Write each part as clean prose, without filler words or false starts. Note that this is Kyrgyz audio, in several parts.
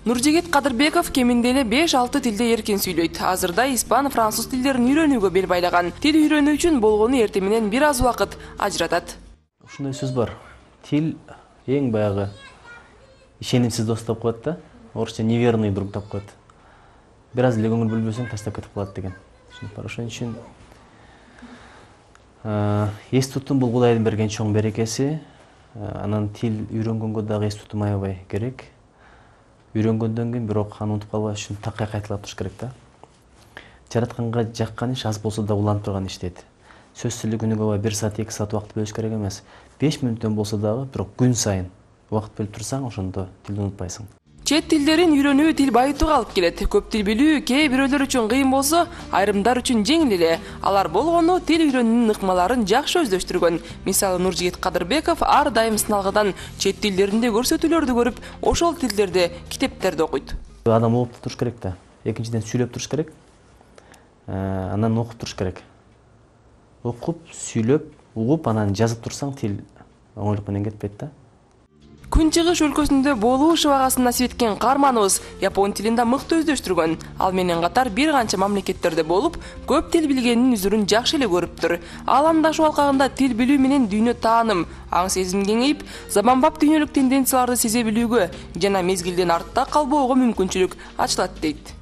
Нуржигит Кадырбеков кеминде эле 5-6 тилде эркин сүйлөйт. Азырда испан, француз тилдерин үйрөнүүгө бел байлаган. Тил үйрөнүү үчүн болгону эртең менен бир аз убакыт ажыратат. Ушундай сөз бар. Тил эң баягы ишенимсиз дос деп коет да. Орусча неверный друг деп коет. Бир аз эле көңүл бөлбөсөң таштап кетип калат деген. Ошон үчүн эс тутум бул Кудайдын берген чоң берекеси. Анан тил үйрөнгөнгө дагы эс тутум аябай керек. Үйрөнгөндөн кийин бирок аны унутуп калбаш үчүн такай кайталап туруш керек да. Жаратканга жаккан иш аз болсо да уланып турган иш дейт. Сөз сүйлөп күнүгө 1 саат 2 саат убакыт бөлүш керек эмес. 5 мүнөттөн болсо дагы бирок күн сайын убакыт бөлүп турсаң, ошондо тилди унутпайсың. Чет тилдерин үйрөнүү тил байытууга алып келет. Көп тил билүү кээ бирөөлөр үчүн кыйын болсо, айрымдар үчүн жеңил эле. Алар болгону тил үйрөнүүнүн ыкмаларын жакшы өздөштүргөн. Мисалы Нуржигит Кадырбеков ар дайым сыналгыдан чет тилдеринде көрсөтүүлөрдү көрүп, ошол тилдерде китептерди окуйт. Адам угуп туруш керек да. Экинчиден сүйлөп туруш керек. Анан окуп туруш керек. Окуп, сүйлөп, угуп, анан жазып турсаң тил оңойлук менен кетпейт да. Күнчыгыш өлкөсүндө болуу шыбагасын насип эткен каарманыбыз япон тилинде мыкты өздөштүргөн. Ал менен катар бир канча мамлекеттерде болуп, көп тил билгенин үзүрүн жакшы эле көрүптүр. Ал андашуу алкагында тил билүү менен дүйнө тааным, аң сезим кеңейип, заманбап дүйнөлүк тенденцияларды сезе билүүгө жана мезгилден артта калбоого мүмкүнчүлүк ачылат дейт.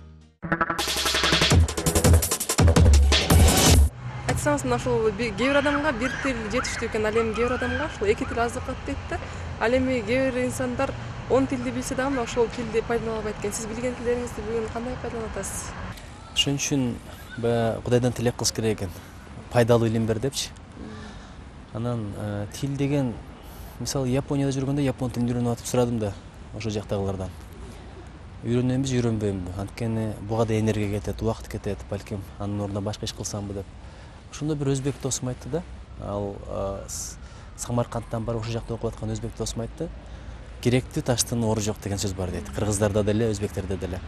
Айтсаңыз, ошол кээ бир адамга бир тил жетиштүү экен, ал эми кээ бир адамга ошол 2 тил аздык кылат дейт да. Ал эми кээ бир инсандар 10 тилди билсе дагы ошол тилди пайдалана албайт экен. Сиз билген тилдериңизди бүгүн кандай пайдаланып атасыз? Ошон үчүн Кудайдан тилек кылыш керек экен. Пайдалуу илим бер депчи. Анан тил деген, мисалы Японияда жүргөндө япон тилин үйрөнүп атып сурадым да, ошол жактагылардан. Үйрөнөбүз, үйрөнбөймүнбү? Анткени буга да энергия кетет, убакыт кетет, балким анын ордуна башка иш кылсамбы деп. Ошондо бир өзбек досум айтты да, ал Самаркандтан барып ошол жакта окуп аткан өзбек досум айтты. Керектүү таштын ору жок деген сөз бар дейт. Кыргыздарда деле, өзбектерде деле.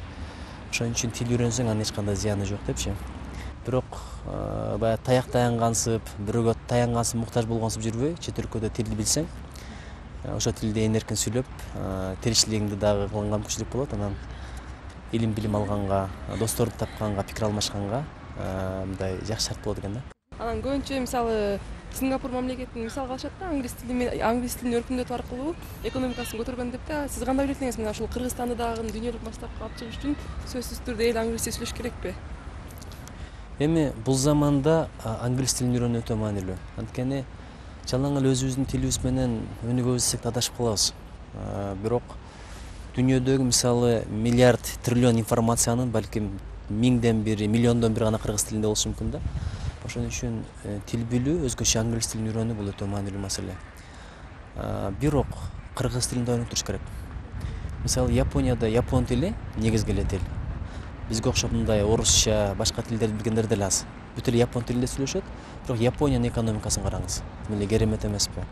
Ошон үчүн тил үйрөнсөң анын эч кандай зыяны жок депчи. Бирок баягы таяк таянгансып, бирөөгө таянгансып, муктаж болгонсуп жүрбөй, чет өлкөдө тилди билсең, ошол тилде энеркин сүйлөп, тиричилигиңди дагы кылганга мүмкүнчүлүк болот. Анан илим билим алганга, досторду тапканга, пикир алмашканга мындай жакшы шарт болот экен да. Анан көбүнчө мисалы Сингапур мамлекетин мисалга алышат да, англис тилин өркүндөтүү аркылуу экономикасын көтөргөн деп да. Сиз кандай ойлойсуңуз? Мына ушул Кыргызстанды дагы дүйнөлүк масштабка алып чыгыш үчүн сөзсүз түрдө эл англисче сүйлөш керекпи? Эми бул заманда англис тилин үйрөнүү өтө маанилүү. Анткени жалаң эле өзүбүздүн тилибиз менен өнүгөбүз десек да адашып калабыз. Бирок дүйнөдөгү мисалы миллиард, триллион информациянын балким 1000ден бири, миллиондон бири гана кыргыз тилинде болушу мүмкүн да. Ошон үчүн тил билүү, өзгөчө англис тилин үйрөнүү бул өтө маанилүү маселе. Бирок кыргыз тилинде ойлонуп туруш керек. Мисалы Японияда япон тили негизги эле тил. Бизге окшоп мындай орусча, башка тилдерди билгендер деле аз. Бүт эле япон тилинде сүйлөшөт, бирок Япониянын экономикасын караңыз. Мындай керемет эмеспи?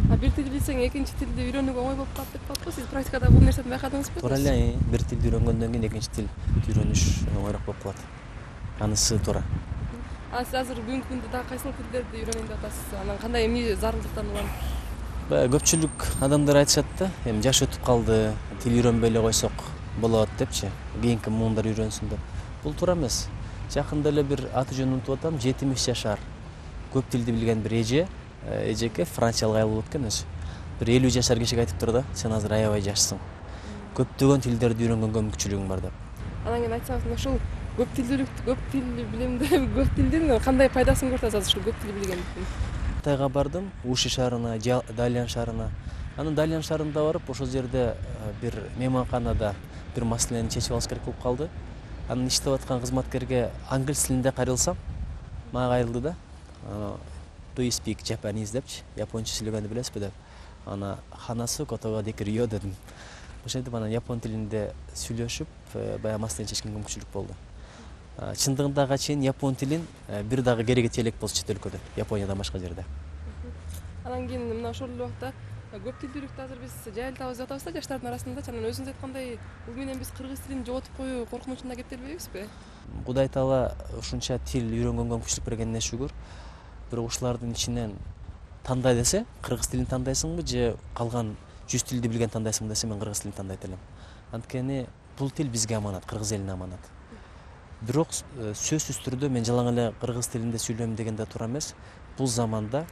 Бир тил билсең, экинчи тилди үйрөнүүгө оңой болуп калат деп атпайбы? Сиз практикада бул нерсени байкадыңызбы? Туура эле, бир тилди үйрөнгөндөн кийин экинчи тил үйрөнүш оңойрак болуп калат. Анысы туура. Сиз азыр бүгүнкү күндө дагы кайсыл тилдерди үйрөнөйүн деп атасыз? Анан кандай эмне зарылдыктан улам? Көпчүлүк адамдар айтышат да, эми жаш өтүп калды, тил үйрөнбөй эле койсок болот депчи. Кийинки муундар үйрөнсүн деп. Бул туура эмес. Жакында эле бир аты жөнүн унутуп атам, 70 жашар көп тилди билген бир эжеке франциялык аял болот экен өзү. Бир 50 жашар кишиге айтыптыр да, сен азыр аябай жашсың. Көптөгөн тилдерди үйрөнгөнгө мүмкүнчүлүгүң бар деп. Анан кийин айтсаңыз, ушул көп тил билимден көп тилдин кандай пайдасын көрүп атасыз ушул көп тил билгендиктен? Кытайга бардым, Уши шаарына, Далян шаарына. Анан Далян шаарында барып, ошол жерде бир мейманканада бир маселени чечип алыш керек болуп калды. Анан иштеп аткан кызматкерге англис тилинде кайрылсам, мага кайрылды да. Do you speak Japanese депчи, японча сүйлөгөндү билесизби деп. Ана ханасы котого декирио дедим. Ошентип анан япон тилинде сүйлөшүп, баягы маселени чечкенге мүмкүнчүлүк болду. Чындыгында чейин япон тилин бир дагы кереги телек болчу чет өлкөдө, Япониядан башка жерде. Анан кийин мына ошол эле убакта көп тилдүүлүктү азыр биз жайылтабыз деп атабыз да жаштардын арасында. Анан өзүңүз айткандай, бул менен биз кыргыз тилин жоготуп коюу коркунучуна кептелбейбизби? Кудай таала ушунча тил үйрөнгөнгө мүмкүнчүлүк бергенине шүгүр. Бирок ушулардын ичинен тандай десе, кыргыз тилин тандайсыңбы же калган 100 тилди билген тандайсың десе мен кыргыз тилин тандайт элем. Анткени бул тил бизге аманат, кыргыз элине аманат. Бирок сөзсүз түрдө мен жалаң эле кыргыз тилинде сүйлөйм дегенде туура эмес. Бул заманда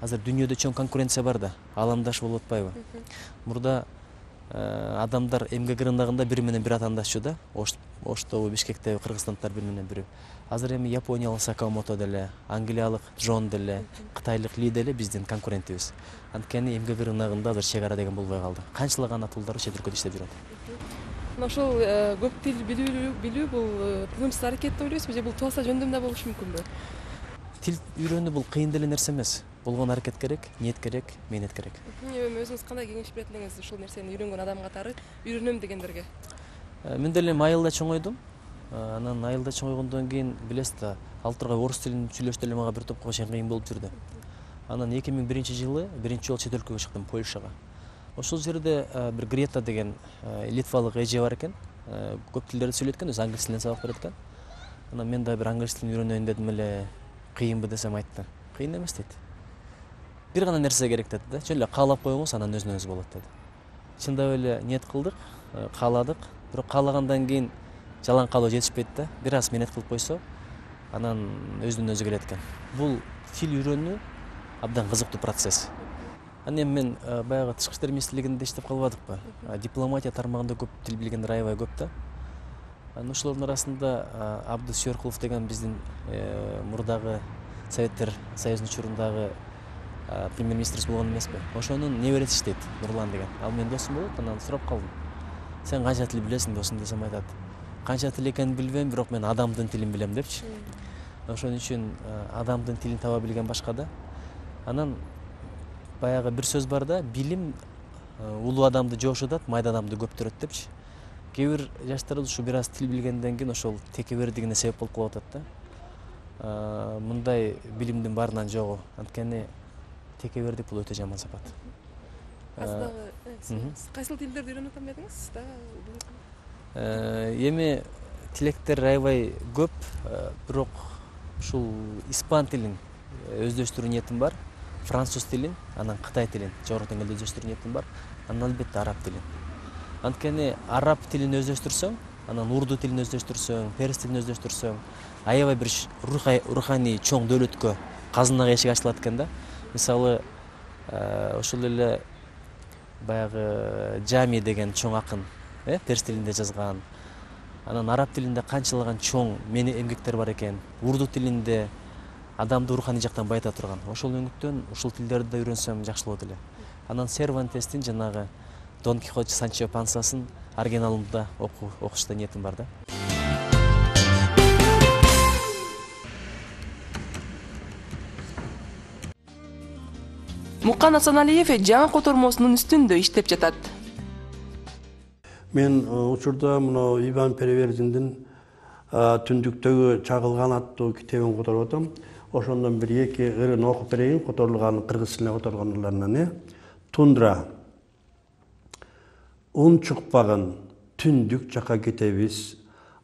азыр дүйнөдө чоң конкуренция бар да, ааламдаш болуп атпайбы? Мурда адамдар эмгек рыногунда бири менен бири атаандашчу да, Оштобу, Бишкектеби кыргызстандтар бири менен бири. Азыр эми Япониялык Сакамото деле, Англиялык Джон деле, Кытайлык Ли деле биздин конкурентибиз. Анткени эмгек рыногунда азыр чек ара деген болбой калды. Канчалаган атуулдар чет өлкөдө иштеп жүрөт. Ошол көп тил билүү бул тынымсыз аракет деп ойлойсузбу же бул тууса жөндөм да болушу мүмкүнбү? Тил үйрөнүү бул кыйын деле нерсе эмес. Болгон аракет керек, ниет керек, мээнет керек. Эми өзүңүз кандай кеңеш берет элеңиз ушул нерсени үйрөнгөн адам катары үйрөнөм дегендерге? Мен деле айылда чоңойдум. Анан айылда чоңойгондон кийин билесиз да, ал тургай орус тилин сүйлөш деле мага бир топко чейин кыйын болуп жүрдү. Анан 2001-жылы биринчи жолу чет өлкөгө чыктым, Польшага. Ошол жерде бир Грета деген литвалык эже бар экен. Көп тилдерди сүйлөйт экен, өзү англис тилинен сабак берет экен. Анан мен да бир англис тилин үйрөнөйүн дедим эле, кыйынбы десем айтты. Кыйын эмес дейт. Бир гана нерсе керек деди да. Жөн эле каалап коюңуз, анан өзүнөн өзү болот деди. Чындап эле ниет кылдык, кааладык. Бирок каалагандан кийин жалаң каалоо жетишпейт да. Бир аз мээнет кылып койсо, анан өзүнөн өзү келет экен. Бул тил үйрөнүү абдан кызыктуу процесс. Анан эми мен баягы тышкы иштер министрлигинде иштеп калбадыкпы? Дипломатия тармагында көп тил билгендер аябай көп да. Анан ошолордун арасында Абдус Сүйөркулов деген биздин мурдагы Советтер Союзунун учурундагы премьер-министрибиз болгон эмеспи? Ошонун небереси иштейт, Нурлан деген. Ал менин досум болот, анан сурап калдым. Сен канча тил билесиң досум десем айтат. Канча тил экенин билбейм, бирок мен адамдын тилин билем депчи. Ошон үчүн адамдын тилин таба билген башка да. Анан баягы бир сөз бар да, билим улуу адамды жошутат, майда адамды көптөрөт депчи. Кээ бир жаштарыбыз ушу бир аз тил билгенден кийин ошол текебердигине себеп болуп калып атат да. Мындай билимдин баарынан жогу. Анткени текебердик бул өтө жаман сапат. Кайсыл тилдерди үйрөнүп атам дедиңиз? Эми тилектер аябай көп, бирок ушул испан тилин өздөштүрүү ниетим бар. Француз тилин, анан Кытай тилин жогорку деңгээлде өздөштүрүү ниетим бар. Анан албетте араб тилин. Анткени араб тилин өздөштүрсөң, анан урду тилин өздөштүрсөң, перс тилин өздөштүрсөң, аябай бир руханий чоң дөөлөткө, казынага эшик ачылат экен да. Мисалы, ошол эле баягы Жами деген чоң акын, перс тилинде жазган. Анан араб тилинде канчалаган чоң эмгектер бар экен. Урду тилинде адамды руханий жактан байыта турган. Ошол өңүттөн ушул тилдерди да үйрөнсөм жакшы болот эле. Анан Сервантестин жанагы Дон Кихот Санчо Пансасын оригиналында окушта ниетим бар да. Мукан Асаналиев жаңы котормосунун үстүндө иштеп жатат. Мен учурда мына Иван Переверзиндин Түндүктөгү чагылган аттуу китебин которуп атам. Ошондон бир эки ырын окуп берейин, которулган кыргыз тилине которгондорлорунан. Тундра. Ун чыкпаган түндүк жака кетебиз.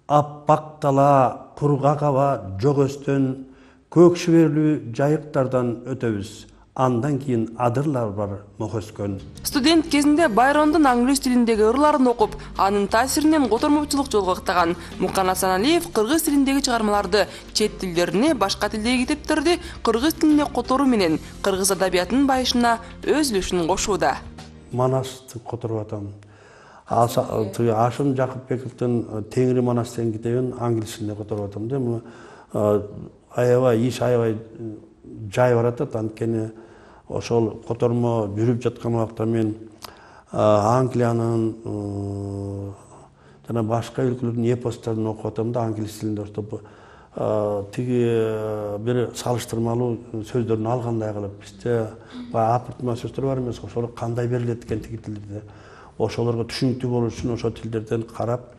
Аппак дала, кургак аба, жок өстөн, көк шиберлүү жайыктардан өтөбүз. Андан кийин адырлар бар мохөскөн. Студент кезинде Байрондун англис тилиндеги ырларын окуп, анын таасиринен котормочулук жолго ыктаган Мукан Асаналиев кыргыз тилиндеги чыгармаларды чет тилдерине, башка тилдеги китептерди кыргыз тилине которуу менен кыргыз адабиятынын байышына өз үлүшүн кошууда. Манасты которуп атам. Ашым Жакыпбековдун Теңири Манас деген китебин англис тилинде которуп атам да. Аябай иш аябай жай баратат, анткени ошол котормо жүрүп жаткан убакта мен Англиянын жана башка өлкөлөрдүн эпосторун окуп атам да англис тилинде, чтобы тиги бир салыштырмалуу сөздөрүн алгандай кылып, бизде апыртма сөздөр бар эмес, ошол кандай берилет экен тиги тилде, ошолорго түшүнүктүү болуу үчүн ошол тилдерден карап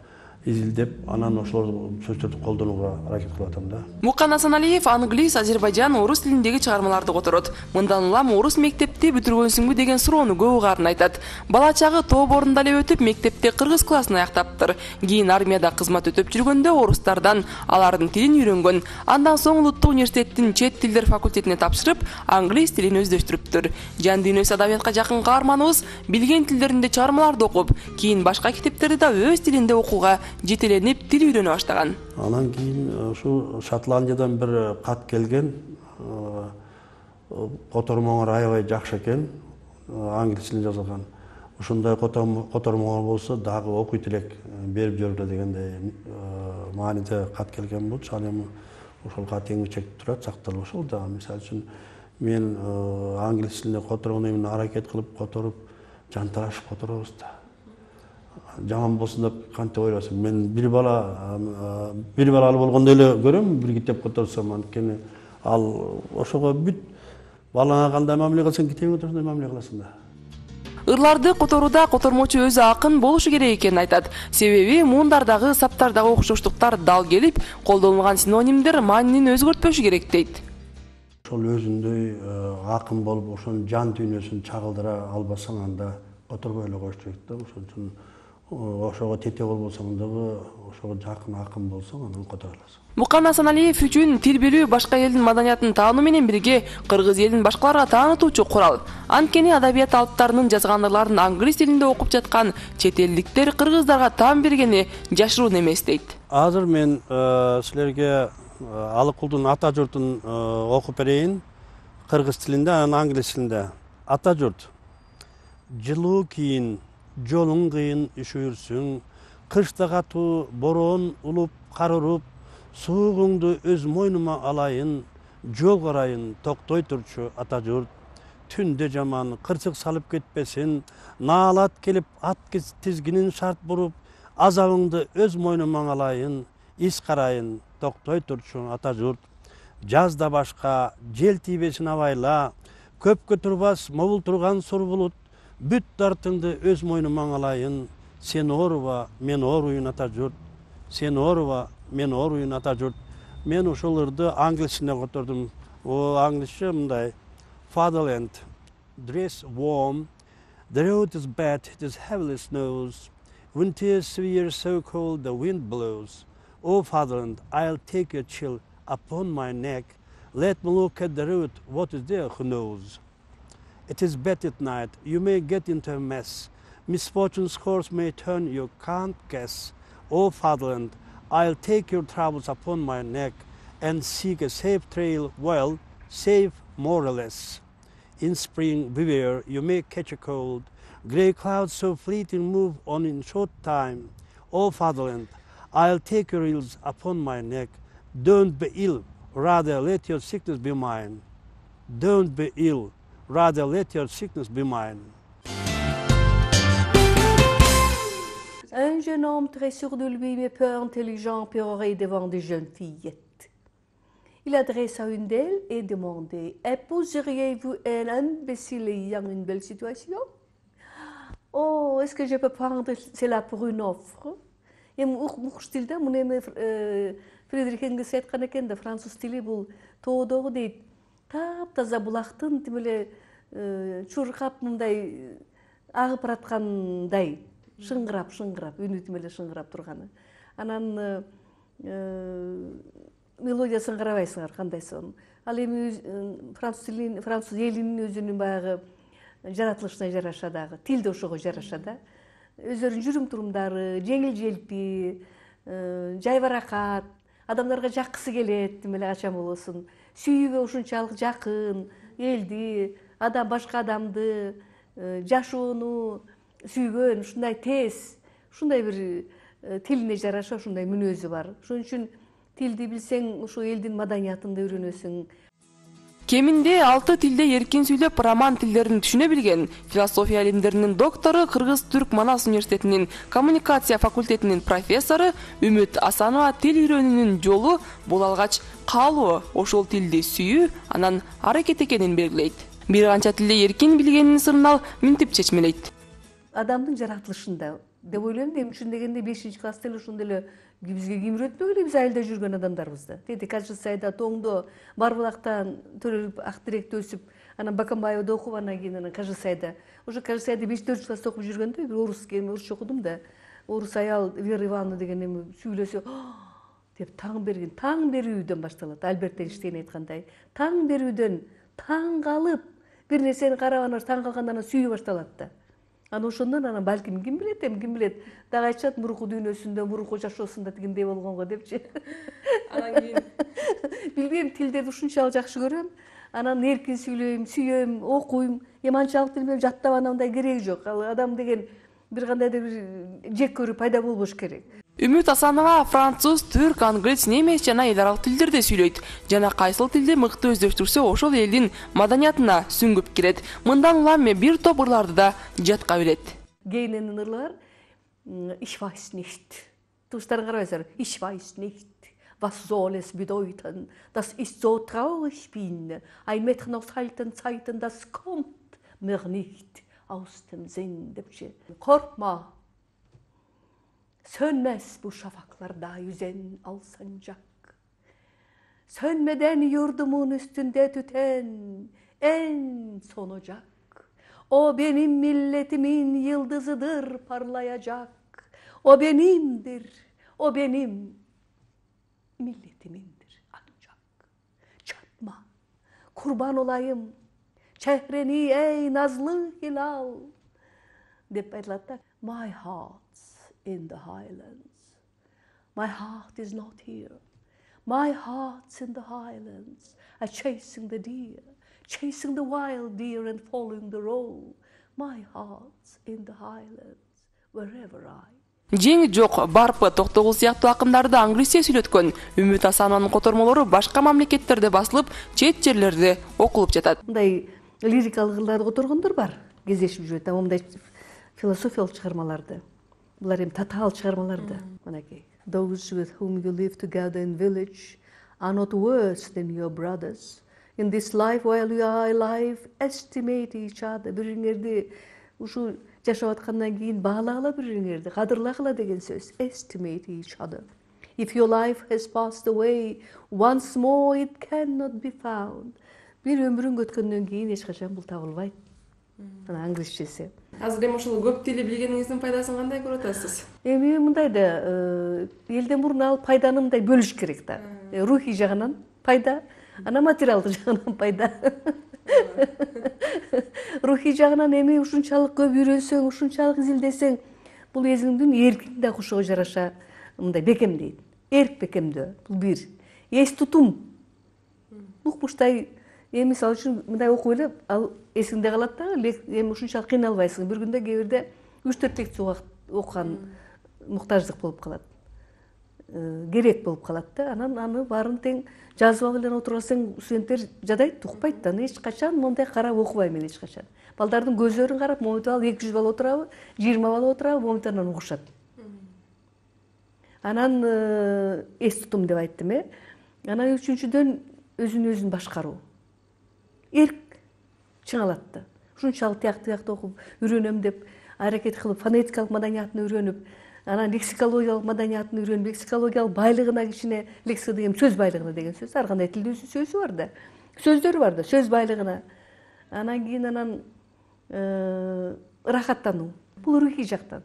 изилдеп, анан ошолор сөздөрдү колдонууга аракет кылып атам да. Мукан Асаналиев англис, азербайжан, орус тилиндеги чыгармаларды которот. Мындан улам орус мектепти бүтүргөнсүңбү деген суроону көп угаарын айтат. Бала чагы тоо борунда эле өтүп, мектепте кыргыз классын аяктаптыр. Кийин армияда кызмат өтөп жүргөндө орустардан алардын тилин үйрөнгөн. Андан соң Улуттук университеттин чет тилдер факультетине тапшырып, англис тилин өздөштүрүптүр. Жан дүйнөсү адабиятка жакын каарманыбыз билген тилдеринде чыгармаларды окуп, кийин башка китептерди да өз тилинде окууга жетеленип тил үйрөнө баштаган. Анан кийин ушу Шотландиядан бир кат келген. Котормоңор аябай жакшы экен. Англис тилинде жазылган. Ушундай котормоңор болсо дагы окуйт элек, берип жүргүлө дегендей мааниде кат келген болчу. Ал эми ошол кат эңичек турат, сакталып ошол да. Мисалы үчүн мен англис тилинде котормону эми аракет кылып которуп, жантарашып которобуз да. Жаман болсун деп кантип ойлосуң. Мен бир балалы болгондо эле көрөм, бир китеп которсом, анткени ал ошого бүт балаңа кандай мамиле кылсаң, китебиңе да ошондой мамиле кыласың да. Ырларды которууда котормочу өзү акын болушу керек экенин айтат. Себеби муундардагы, саптардагы окшоштуктар дал келип, колдонулган синонимдер маанини өзгөртпөшү керек дейт. Ошол өзүндөй акын болуп, ошонун жан дүйнөсүн чагылдыра албасаң, анда которбой эле коюш керек да. Ошон үчүн ошого тете болбосоң дагы, ошого жакын акын болсоң, анан которо аласың. Мукан Асаналиев үчүн тил билүү башка элдин маданиятын таануу менен бирге кыргыз элин башкаларга таанытуучу курал. Анткени адабият алыптарынын жазган ырларын англис тилинде окуп жаткан чет элдиктер кыргыздарга таам бергени жашыруун эмес дейт. Азыр мен силерге Алыкулдун ата журтун окуп берейин. Кыргыз тилинде, анан англис тилинде. Ата журт. Жылуу кийин, жолуң кыйын үшүрсүң, кышта катуу бороон улуп кар уруп, суугуңду өз мойнума алайын, жол карайын, токтой турчу ата журт. Түндө жаман кырсык салып кетпесин, наалат келип ат тизгинин шарт буруп, азабыңды өз мойнума алайын, ис карайын, токтой турчу ата журт. Жазда башка жел тийбесин абайла, көпкө турбас мобул турган сур булут, бүт дартыңды өз мойнума алайын, сен ооруба, мен ооруйун ата журт. Сен ооруба, мен ооруйун ата журт. Мен ошол ырды англис тилинде котордум. О англисче мындай: Fatherland, dress warm, the road is bad, it is heavily snows, winter is severe, so cold the wind blows. O fatherland, I'll take your chill upon my neck, let me look at the road, what is there, who knows? It is bad at night, you may get into a mess, misfortune's course may turn, you can't guess. O fatherland, I'll take your troubles upon my neck and seek a safe trail, well, safe more or less. In spring, beware, you may catch a cold, grey clouds so fleeting move on in short time. O fatherland, I'll take your ills upon my neck, don't be ill, rather let your sickness be mine. Don't be ill, rather let your sickness be mine. Un jeune homme très sûr de lui mais peu intelligent pérorait devant des jeunes fillettes. Il adressa une d'elles et demandait: épouseriez-vous un imbécile ayant une belle situation? Oh, est-ce que je peux prendre cela pour une offre? Эми укмуш тилде муну эми Фридрих Энгельс айткан экен да, француз тили бул тоодогу дейт, таптаза булактын тим эле чуркап мындай агып бараткандай, шыңгырап, үнү тим эле шыңгырап турганы. Анан мелодиясын карабайсыңар кандай сон. Ал эми француз элинин өзүнүн баягы жаратылышына жараша дагы, тил да ошого жараша да. Өздөрүнүн жүрүм турумдары, жеңил желпи, жайбаракат, адамдарга жаккысы келет, тим эле качан болосун. Сүйүүгө ушунчалык жакын, элди, башка адамды, жашоону сүйгөн, ушундай тез, ушундай бир тилине жараша ушундай мүнөзү бар. Ошон үчүн тилди билсең, ошо элдин маданиятын да үйрөнөсүң. Кеминде 6 тилде эркин сүйлөп, роман тилдерин түшүнө билген философия илимдеринин доктору, Кыргыз-Түрк Манас университетинин коммуникация факультетинин профессору Үмүт Асанова тил үйрөнүүнүн жолу бул алгач каалоо, ошол тилди сүйүү, анан аракет экенин белгилейт. Бир канча тилде эркин билгенин сырын ал мынтип чечмелейт. Адамдын жаратылышында деп ойлойм. Эмне үчүн дегенде 5-класста эле ошондой эле бизге ким үйрөтпөк эле, биз айылда жүргөн адамдарбыз да. Деди Кажысайда, Тоңдо, Барбулактан төрөлүп, Актиректе өсүп, анан Баканбаевда окуп, анан кийин анан Кажысайда. Ошо Кажысайда 5-4-класста окуп жүргөндө бир орусча окудум да. Орус аял Вера Ивановна деген эми сүйлөсө деп таң берүүдөн башталат. Альберт Эйнштейн айткандай, таң берүүдөн таң калып, бир нерсени карап анан таң калгандан сүйүү башталат да. Анан ошондон анан балким ким билет, дагы айтышат мурунку дүйнөсүндө, мурунку жашоосунда тигиндей болгонго депчи. Анан кийин Билбейм, тилдерди ушунчалык жакшы көрөм. Анан эркин сүйлөйм, сүйөм, окуйм. Эми анчалык билбейм, жаттап анандай кереги жок. Ал адам деген бир кандайдыр бир жек көрүү пайда болбош керек. Үмүт Асанова француз, түрк, англис, немис жана эл аралык тилдерде сүйлөйт. Жана кайсыл тилди мыкты өздөштүрсө, ошол элдин маданиятына сүңгүп кирет. Мындан улам бир топ ырларды да жатка билет. Кейиненин ырлары ich weiß nicht. Туштарын карабайсыздар. Ich weiß nicht. Was soll es bedeuten? Das ist so traurig bin. Ein Mädchen aus alten Zeiten, das kommt mir nicht aus dem Sinn депчи. Korkma. Sönmez bu şafaklarda yüzen al sancak. Sönmeden yurdumun üstünde tüten en son ocak. O benim milletimin yıldızıdır parlayacak. O benimdir, o benim milletimindir ancak. Çatma, kurban olayım çehreni ey nazlı hilal. Dep aytılат. My heart's in the highlands. My heart is not here. My heart's in the highlands. Chasing the deer, chasing the wild deer and following the roe. My heart's in the highlands, wherever I. Жеңи жок, барпы, токтогул сыяктуу акындарды англисче сүйлөткөн Үмүт Асанованын котормолору башка мамлекеттерде басылып, чет жерлерде окулуп жатат. Мындай лирикалык ырларды которгондор бар, кездешип жүрөт. Мындай философиялык чыгармаларды. Булар эми татаал чыгармаларды. Мынакей. Those with whom you live together in village are not worse than your brothers. In this life while you are alive, estimate each other. Бириңерди ушу жашап аткандан кийин баалагыла бириңерди, кадырлагыла деген сөз. Estimate each other. If your life has passed away, once more it cannot be found. Бир өмүрүң өткөндөн кийин эч качан бул табылбайт. Ана англисчеси. Азыр эми ошол көп тилди билгениңиздин пайдасын кандай көрүп атасыз? Эми мындай да, элден мурун ал пайданы мындай бөлүш керек да. Рухий жагынан пайда, ана материалдык жагынан пайда. Рухий жагынан эми ушунчалык көп үйрөнсөң, ушунчалык изилдесең, бул өзүңдүн эркиң да кушуга жараша мындай бекемдейт. Эрк бекемдөө. Бул бир. Эс тутум. Укмуштай эми мисалы үчүн мындай окуп эле ал эсиңде калат да, эми ушунчалык кыйналбайсың. Бир күндө кээ бирде 3-4 лекция окуган муктаждык болуп калат. Керек болуп калат да. Анан аны баарын тең жазып алып эле отурсаң, студенттер жадайт, укпайт да. Эч качан мондай карап окубайм мен эч качан. Балдардын көзлөрүн карап, момунтип ал 200 бала отурабы, 20 бала отурабы, момунтанан угушат. Анан эс тутум деп айттым, Анан үчүнчүдөн өзүн башкаруу. Эрк чыңалат да. Ушунчалык тияк окуп, үйрөнөм деп аракет кылып, фонетикалык маданиятын үйрөнүп, анан лексикологиялык маданиятын үйрөнүп, лексикологиялык байлыгына кичине, лексика деген сөз байлыгына деген сөз, ар кандай тилде сөзү бар да. Сөздөрү бар да, сөз байлыгына. Анан кийин рахаттануу. Бул рухий жактан.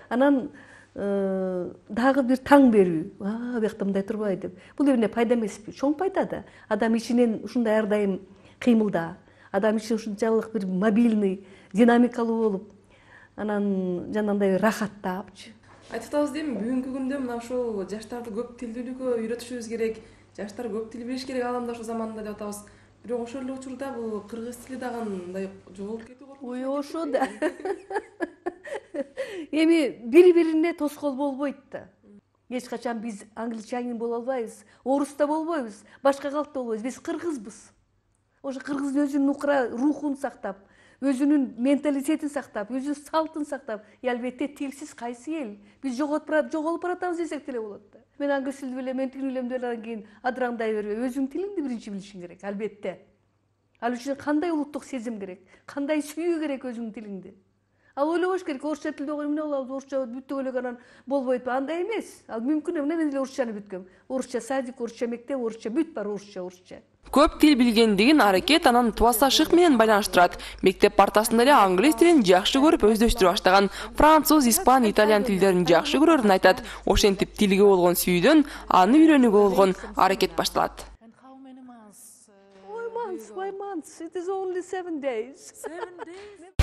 Анан дагы бир таң берүү. Биякта мындай турбай деп. Бул эмне пайда эмеспи? Чоң пайда да. Адам ичинен ушундай ар дайым кыймылда. Адам ичи ушунчалык бир мобильный, динамикалуу болуп, анан жанагындай рахаттапчы. Айтып атабыз дейм, бүгүнкү күндө мына ушул жаштарды көп тилдүүлүккө үйрөтүшүбүз керек. Жаштар көп тил билиш керек адамдаштык заманында деп атабыз. Бирок ошол эле учурда бул кыргыз тили дагы мындай жоголуп кетүү коркунучу. Ой, ошо да. Эми бири-бирине тоскоол болбойт да. Эч качан биз англичанин боло албайбыз, орус да болбойбуз, башка калкта болбойбуз. Биз кыргызбыз. Ошо кыргыздын өзүнүн рухун сактап, өзүнүн менталитетин сактап, өзүнүн салтын сактап, албетте тилсиз кайсы эл? Биз жоголуп баратабыз десек деле болот да. Мен англис тилди билем, мен тигин билем деп анан кийин адыраңдай бербей, өзүң тилиңди биринчи билишиң керек, албетте. Ал үчүн кандай улуттук сезим керек, кандай сүйүү керек өзүңдүн тилиңди. Ал ойлобош керек, орусча тилде окуйм, эмне болот, орусча бүттүк элек анан болбойт. Андай эмес. Ал мүмкүн эмне эле орусчаны бүткөм. Орусча садик, орусча мектеп, орусча бүт бар орусча. Көп тил билгендигин аракет анан туасашык менен байланыштырат. Мектеп партасында эле англис тилин жакшы көрүп өздөштүрө баштаган. Француз, испан, итальян тилдерин жакшы көрөрүн айтат. Ошентип тилге болгон сүйүүдөн аны үйрөнүүгө болгон аракет башталат. Why months? It is only 7 days. 7 days?